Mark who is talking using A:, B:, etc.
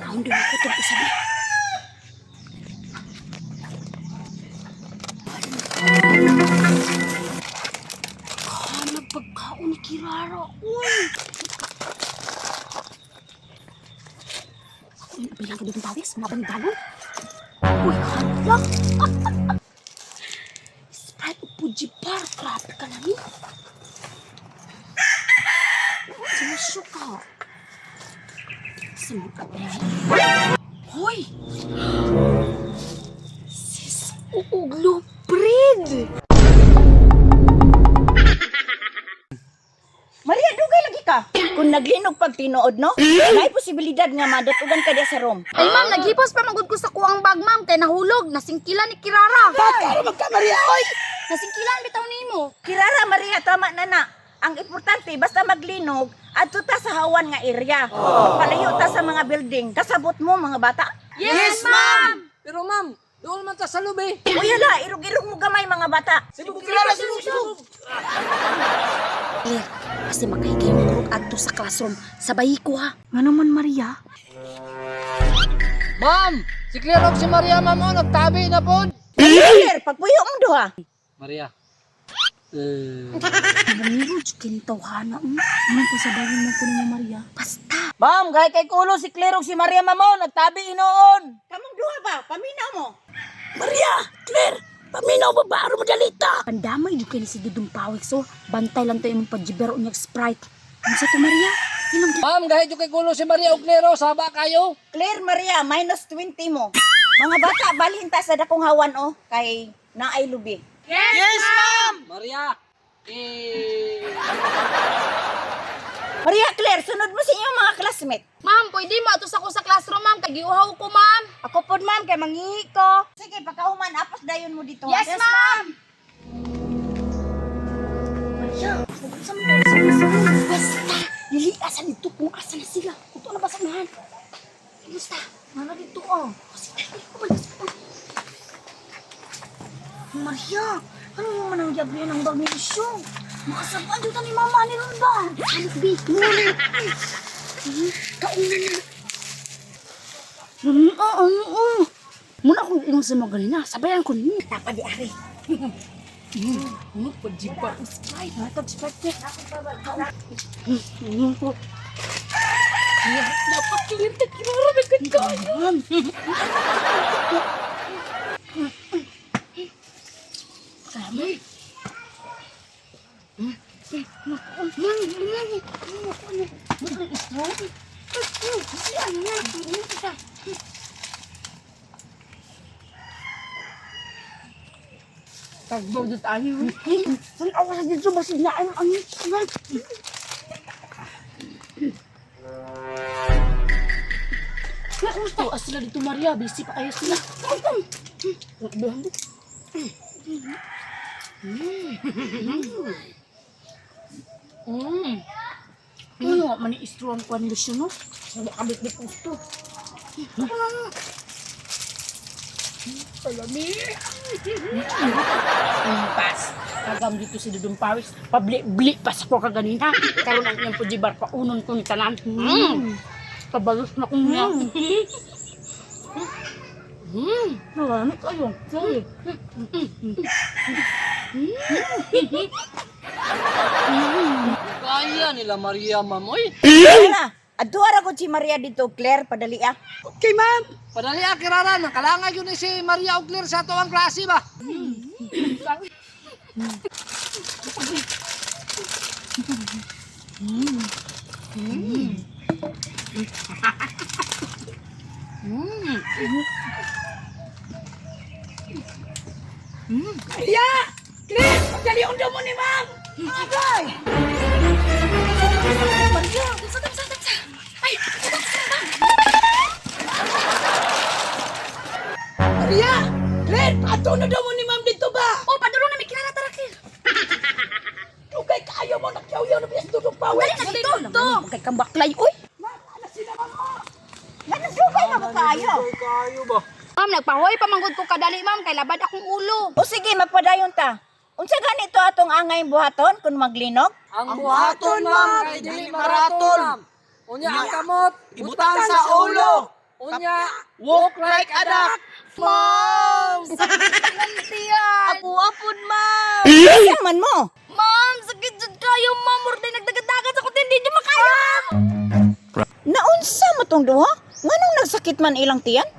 A: Naon din ako itong isa na. Pagkaon ni Kirara, uy! Uy, nabilang ka dito tawis, mabang-balon. Uy, hala! Sprite o Pujibar, grabe ka na ni. Sinuso ka. Sino ka ba? Hoy! Sis, uuglo, breed! Maria, dugay lagi ka. Kung naglinog pag tinuod, no? May posibilidad nga madatugan ka diya sa room.
B: Ay ma'am, naghipos pa magud ko sa kuang bag ma'am kay nahulog, nasingkilan ni Kirara.
A: Bakit magka, Maria? Oy!
B: Nasingkilan bitaw nimo.
A: Kirara, Maria, tama na na. Ang importante, basta maglinog, adto ta sa hawan nga area. Palayo ta sa mga building. Kasabot mo, mga bata?
B: Yes, ma'am.
C: Pero ma'am, doon man ta sa lobby.
A: Uy, hala, irog-irog mo gamay, mga bata.
C: Sibog Kirara, sibog.
A: Kasi makahigay mo kurog adto sa classroom. Sabay ko, ha? Nga naman, Maria?
C: Ma'am, si Claire og si Maria ma'am o nagtabi na pod.
A: Claire, pagpuyo mo do, ha?
C: Maria.
A: Bumiro, kinitawhana. Ano pa sabayin mo ko ni Maria? Basta.
C: Ma'am, gay kay kulo si Claire og si Maria ma'am o nagtabi inoon.
A: Kamong duha ba? Paminaw mo. Maria! Claire! Paminaw ba ba? Aro madalita! Pandamay yung kayo si Dudong Pawik. So, bantay lang tayo mong pajibero niya Sprite. Ano sa to, Maria? Inom to.
C: Ma'am, gay kay kulo si Maria og Claire o saba kayo.
A: Claire, Maria, minus 20 mo. Mga bata, balhin ta sa dakong hawan, oh. Kay naay lubi.
C: Yes, ma'am. Maria.
A: Maria, Claire, sunod mo sa inyong mga classmate.
B: Ma'am, pwede mo ato sa ko sa classroom ma'am kay giuhaw ko ma'am.
A: Ako po, ma'am, kay mangihi ko. Sige, pagkahuman, apos dayon mo dito.
B: Yes, ma'am.
A: Maria, basta. Lili, asan dito kung asan na sila. Ito na ba sanahan? Basta, mana dito, oh. Kasi, Maria, ano yung manangyab yan ang bag ni Isyong? Makasabaan dito ni Mama ni Ron ba? Anak, B, muli. Kaunan na. Muna akong inong sa mga ganina. Sabayan ko niyo. Tapa di ari. Pajibar ang Sprite. Natag Sprite. Po. Dapat kilir na kirara na kagkayan. Kami.
B: Tagbaw dito tayo.
A: Saan ako sa dito ba sinaan ang
B: Gusto sila dito Maria, busy pa kayo sila.
A: Ano nga mani-istro ang kondisyon, no? Sabi kabit-bit gusto.
B: Palami.
A: Pas. Kagam dito si Dudong Pawis. Pabli-bli pas ko kaganina. Karoon ang iyang pujibar pa unon ko ni tanan. Kabalos na kong niya. Marami kayo. Sorry.
C: Kaya nila Maria ma'am oy.
A: Kaya na. Aduara ko si Maria dito, Claire. Padali ah.
C: Okay ma'am. Padali Kirara nang kalangay yun ni si Maria og Claire sa tuwang klase ba.
A: Maria! Claire! Pagdali ang damo ni Ma'am! Agay! Maria! Ay! Maria! Claire! Ato na damo ni Ma'am dito ba?
B: Oh, padulong na may Kirara tarakil.
A: Dugay kaayo mo nakyaw-yaw na biyas Dudong Pawis!
B: Dali na dito.
A: Kay kang baklay, uy! Ano sila mo? Ganun dugay na mo kaayo!
C: Kayo ba?
B: Ma'am, nagpahoy pa manggod ko kadali ma'am kay labad akong ulo.
A: O sige, magpadayon ta. Unsa ganito atong angay buhaton kung maglinog?
C: Ang buhaton ma'am kay dili maraton. Unya ang kamot ibutan sa ulo. Unya, walk like a duck.
B: Ma'am, sakit ng tiyan.
A: Apo-apod, ma'am. Yaman mo.
B: Ma'am, sakit jud kayo, ma'am. Murday nagdagadagan sa kutin, di makaya.
A: Naunsa mo tong duha? Nganong nagsakit man ilang tiyan?